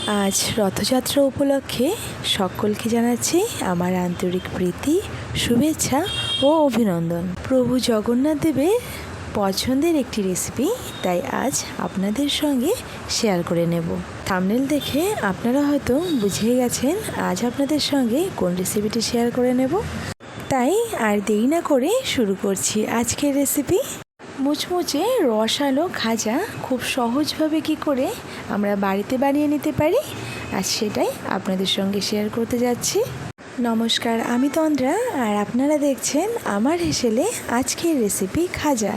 আজ রথযাত্রা উপলক্ষে সকলকে জানাচ্ছি আমার আন্তরিক প্রীতি, শুভেচ্ছা ও অভিনন্দন। প্রভু জগন্নাথ দেবের পছন্দের একটি রেসিপি, তাই আজ আপনাদের সঙ্গে শেয়ার করে নেব। থাম্বনেল দেখে আপনারা হয়তো বুঝেই গেছেন আজ আপনাদের সঙ্গে কোন রেসিপিটি শেয়ার করে নেব। তাই আর দেরি না করে শুরু করছি আজকের রেসিপি। মুচমুচে রসালো খাজা খুব সহজভাবে কি করে আমরা বাড়িতে বানিয়ে নিতে পারি, আজ সেটাই আপনাদের সঙ্গে শেয়ার করতে যাচ্ছি। নমস্কার, আমি তন্দ্রা আর আপনারা দেখছেন আমার হেসেলে আজকের রেসিপি খাজা।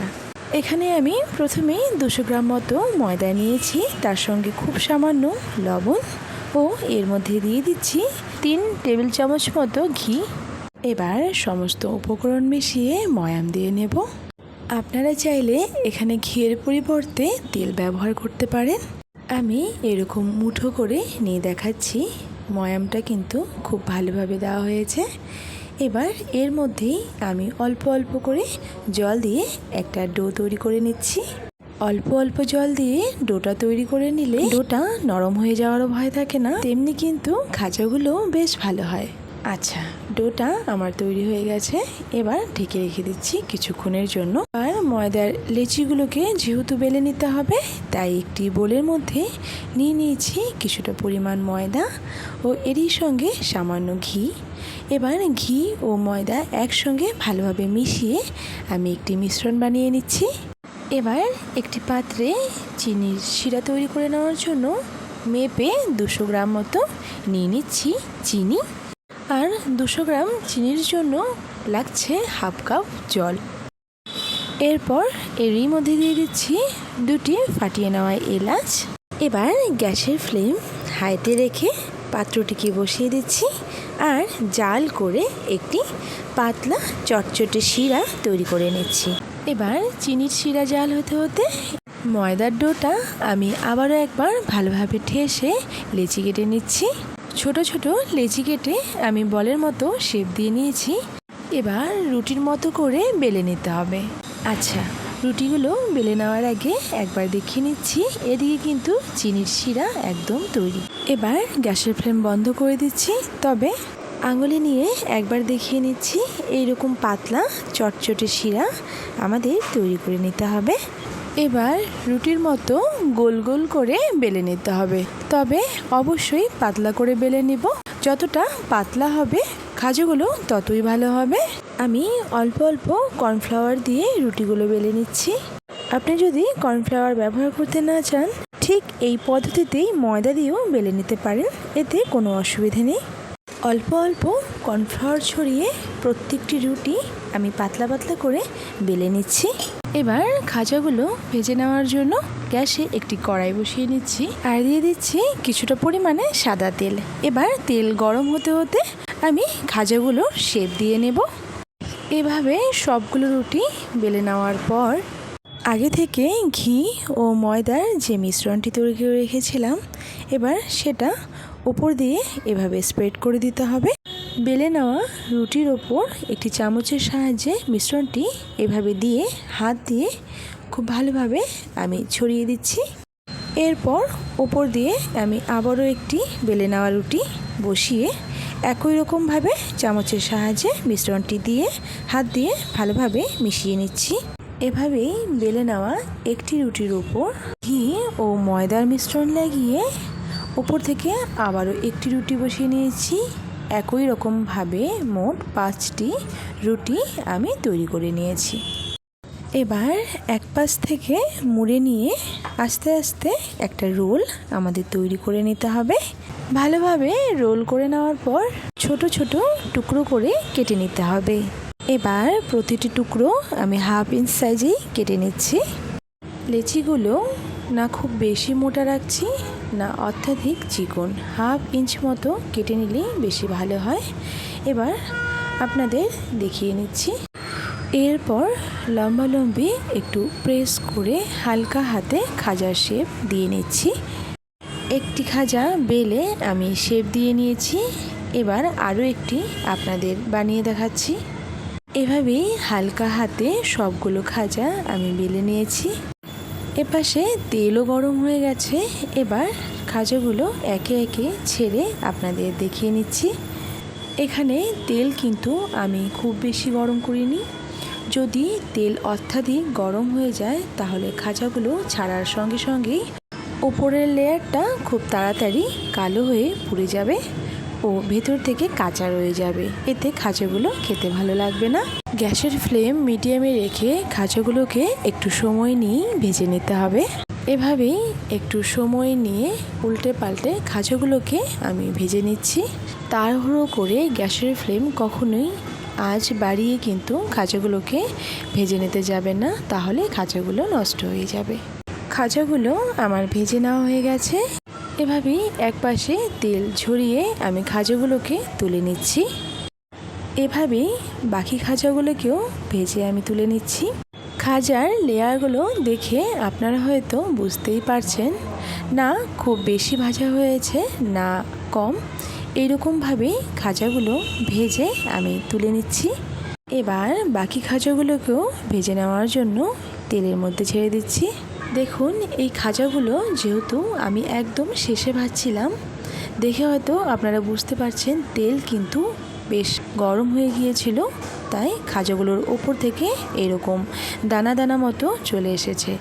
এখানে আমি প্রথমে 200 গ্রাম মতো ময়দা নিয়েছি, তার সঙ্গে খুব সামান্য লবণ ও এর মধ্যে দিয়ে দিচ্ছি 3 টেবিল চামচ মতো ঘি। এবার সমস্ত উপকরণ মিশিয়ে ময়াম দিয়ে নেব। আপনারা চাইলে এখানে ঘিয়ের পরিবর্তে তেল ব্যবহার করতে পারেন। আমি এরকম মুঠো করে নিয়ে দেখাচ্ছি। ময়ামটা কিন্তু খুব ভালোভাবে দেওয়া হয়েছে। এবার এর মধ্যেই আমি অল্প অল্প করে জল দিয়ে একটা ডো তৈরি করে নিচ্ছি। অল্প অল্প জল দিয়ে ডোটা তৈরি করে নিলে ডোটা নরম হয়ে যাওয়ারও ভয় থাকে না, তেমনি কিন্তু খাজাগুলো বেশ ভালো হয়। আচ্ছা, ডোটা আমার তৈরি হয়ে গেছে। এবার ঢেকে রেখে দিচ্ছি কিছুক্ষণের জন্য। আর ময়দার লেচিগুলোকে যেহেতু বেলে নিতে হবে, তাই একটি বোলের মধ্যে নিয়ে নিয়েছি কিছুটা পরিমাণ ময়দা ও এরই সঙ্গে সামান্য ঘি। এবার ঘি ও ময়দা একসঙ্গে ভালোভাবে মিশিয়ে আমি একটি মিশ্রণ বানিয়ে নিচ্ছি। এবার একটি পাত্রে চিনির শিরা তৈরি করে নেওয়ার জন্য মেপে 200 গ্রাম মতো নিয়ে নিচ্ছি চিনি। আর 200 গ্রাম চিনির জন্য লাগছে হাফ কাপ জল। এরপর এরই মধ্যে দিয়ে দিচ্ছি 2টি ফাটিয়ে নেওয়া এলাচ। এবার গ্যাসের ফ্লেম হাইতে রেখে পাত্রটিকে বসিয়ে দিচ্ছি আর জাল করে একটি পাতলা চটচটে শিরা তৈরি করে নিচ্ছি। এবার চিনির শিরা জাল হতে হতে ময়দার ডোটা আমি আবারও একবার ভালোভাবে ঠেসে লেচি কেটে নিচ্ছি। ছোট ছোট লেচি কেটে আমি বলের মতো শেপ দিয়ে নিয়েছি। এবার রুটির মতো করে বেলে নিতে হবে। আচ্ছা, রুটিগুলো বেলে নেওয়ার আগে একবার দেখিয়ে নিচ্ছি এদিকে কিন্তু চিনির শিরা একদম তৈরি। এবার গ্যাসের ফ্লেম বন্ধ করে দিচ্ছি, তবে আঙুলে নিয়ে একবার দেখিয়ে নিচ্ছি এইরকম পাতলা চটচটে শিরা আমাদের তৈরি করে নিতে হবে। এবার রুটির মতো গোল গোল করে বেলে নিতে হবে, তবে অবশ্যই পাতলা করে বেলে নিব। যতটা পাতলা হবে খাজাগুলো ততই ভালো হবে। আমি অল্প অল্প কর্নফ্লাওয়ার দিয়ে রুটিগুলো বেলে নিচ্ছি। আপনি যদি কর্নফ্লাওয়ার ব্যবহার করতে না চান, ঠিক এই পদ্ধতিতেই ময়দা দিয়েও বেলে নিতে পারেন, এতে কোনো অসুবিধে নেই। অল্প অল্প কর্নফ্লাওয়ার ছড়িয়ে প্রত্যেকটি রুটি আমি পাতলা পাতলা করে বেলে নিচ্ছি। এবার খাজাগুলো ভেজে নেওয়ার জন্য গ্যাসে একটি কড়াই বসিয়ে নিচ্ছি আর দিয়ে দিচ্ছি কিছুটা পরিমাণে সাদা তেল। এবার তেল গরম হতে হতে আমি খাজাগুলো শেপ দিয়ে নেব। এভাবে সবগুলো রুটি বেলে নেওয়ার পর আগে থেকে ঘি ও ময়দার যে মিশ্রণটি তৈরি করে রেখেছিলাম, এবার সেটা উপর দিয়ে এভাবে স্প্রেড করে দিতে হবে। বেলে নেওয়া রুটির ওপর একটি চামচের সাহায্যে মিশ্রণটি এভাবে দিয়ে হাত দিয়ে খুব ভালোভাবে আমি ছড়িয়ে দিচ্ছি। এরপর উপর দিয়ে আমি আবারও একটি বেলে নেওয়া রুটি বসিয়ে একই রকমভাবে চামচের সাহায্যে মিশ্রণটি দিয়ে হাত দিয়ে ভালোভাবে মিশিয়ে নিচ্ছি। এভাবেই বেলে নেওয়া একটি রুটির উপর ঘি ও ময়দার মিশ্রণ লাগিয়ে উপর থেকে আবারও একটি রুটি বসিয়ে নিয়েছি। একই রকমভাবে মোট 5টি রুটি আমি তৈরি করে নিয়েছি। এবার এক পাশ থেকে মুড়ে নিয়ে আস্তে আস্তে একটা রোল আমাদের তৈরি করে নিতে হবে। ভালোভাবে রোল করে নেওয়ার পর ছোট ছোট টুকরো করে কেটে নিতে হবে। এবার প্রতিটি টুকরো আমি 1/2 ইঞ্চ সাইজেই কেটে নিচ্ছি। লেচিগুলো না খুব বেশি মোটা রাখছি, না অত্যাধিক চিকন, 1/2 ইঞ্চ মতো কেটে নিলেই বেশি ভালো হয়। এবার আপনাদের দেখিয়ে নিচ্ছি। এরপর লম্বালম্বি একটু প্রেস করে হালকা হাতে খাজার শেপ দিয়ে নিচ্ছি। একটি খাজা বেলে আমি শেপ দিয়ে নিয়েছি। এবার আরও একটি আপনাদের বানিয়ে দেখাচ্ছি। এভাবেই হালকা হাতে সবগুলো খাজা আমি বেলে নিয়েছি। এপাশে তেলও গরম হয়ে গেছে। এবার খাজাগুলো একে একে ছেড়ে আপনাদের দেখিয়ে নিচ্ছি। এখানে তেল কিন্তু আমি খুব বেশি গরম করিনি। যদি তেল অত্যাধিক গরম হয়ে যায় তাহলে খাজাগুলো ছাড়ার সঙ্গে সঙ্গেই উপরের লেয়ারটা খুব তাড়াতাড়ি কালো হয়ে পুড়ে যাবে ও ভেতর থেকে কাঁচা রয়ে যাবে। এতে খাজাগুলো খেতে ভালো লাগবে না। গ্যাসের ফ্লেম মিডিয়ামে রেখে খাজাগুলোকে একটু সময় নিয়েই ভেজে নিতে হবে। এভাবেই একটু সময় নিয়ে উল্টে পাল্টে খাজাগুলোকে আমি ভেজে নিচ্ছি। তাড়াহুড়ো করে গ্যাসের ফ্লেম কখনোই আঁচ বাড়িয়ে কিন্তু খাজাগুলোকে ভেজে নিতে যাবেন না, তাহলে খাজাগুলো নষ্ট হয়ে যাবে। খাজাগুলো আমার ভেজে নেওয়া হয়ে গেছে। এভাবেই একপাশে তেল ঝরিয়ে আমি খাজাগুলোকে তুলে নিচ্ছি। এভাবেই বাকি খাজাগুলোকেও ভেজে আমি তুলে নিচ্ছি। খাজার লেয়ারগুলো দেখে আপনারা হয়তো বুঝতেই পারছেন না খুব বেশি ভাজা হয়েছে না কম। এইরকমভাবেই খাজাগুলো ভেজে আমি তুলে নিচ্ছি। এবার বাকি খাজাগুলোকেও ভেজে নেওয়ার জন্য তেলের মধ্যে ছেড়ে দিচ্ছি। দেখুন এই খাজাগুলো যেহেতু আমি একদম শেষে ভাজছিলাম, দেখে হয়তো আপনারা বুঝতে পারছেন তেল কিন্তু বেশ গরম হয়ে গিয়েছিল, তাই খাজাগুলোর ওপর থেকে এরকম দানা দানা মতো চলে এসেছে।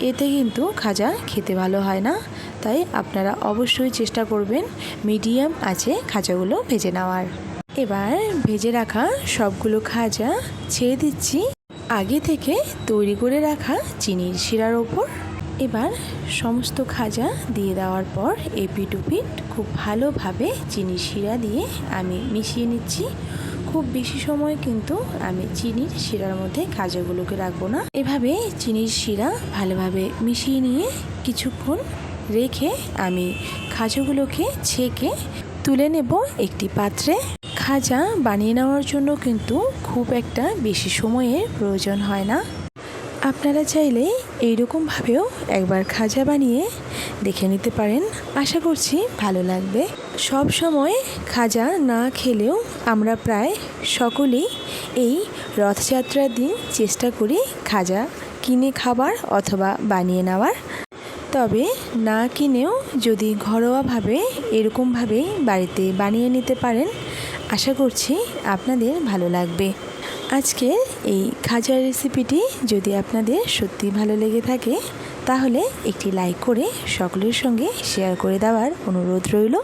এতে কিন্তু খাজা খেতে ভালো হয় না, তাই আপনারা অবশ্যই চেষ্টা করবেন মিডিয়াম আঁচে খাজাগুলো ভেজে নেওয়ার। এবার ভেজে রাখা সবগুলো খাজা ছেড়ে দিচ্ছি আগে থেকে তৈরি করে রাখা চিনির শিরার ওপর। এবার সমস্ত খাজা দিয়ে দেওয়ার পর এপিট ওপিট খুব ভালোভাবে চিনির শিরা দিয়ে আমি মিশিয়ে নিচ্ছি। খুব বেশি সময় কিন্তু আমি চিনির শিরার মধ্যে খাজাগুলোকে রাখবো না। এভাবে চিনির শিরা ভালোভাবে মিশিয়ে নিয়ে কিছুক্ষণ রেখে আমি খাজাগুলোকে ছেঁকে তুলে নেব একটি পাত্রে। খাজা বানিয়ে নেওয়ার জন্য কিন্তু খুব একটা বেশি সময়ের প্রয়োজন হয় না। আপনারা চাইলে এইরকমভাবেও একবার খাজা বানিয়ে দেখে নিতে পারেন। আশা করছি ভালো লাগবে। সব সময় খাজা না খেলেও আমরা প্রায় সকলেই এই রথযাত্রার দিন চেষ্টা করি খাজা কিনে খাবার অথবা বানিয়ে নেওয়ার। তবে না কিনেও যদি ঘরোয়াভাবে এরকমভাবেই বাড়িতে বানিয়ে নিতে পারেন, আশা করছি আপনাদের ভালো লাগবে। আজকের এই খাজার রেসিপিটি যদি আপনাদের সত্যি ভালো লেগে থাকে তাহলে একটি লাইক করে সকলের সঙ্গে শেয়ার করে দেওয়ার অনুরোধ রইল।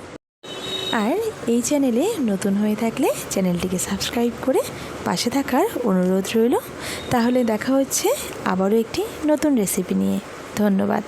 আর এই চ্যানেলে নতুন হয়ে থাকলে চ্যানেলটিকে সাবস্ক্রাইব করে পাশে থাকার অনুরোধ রইল। তাহলে দেখা হচ্ছে আবারও একটি নতুন রেসিপি নিয়ে। ধন্যবাদ।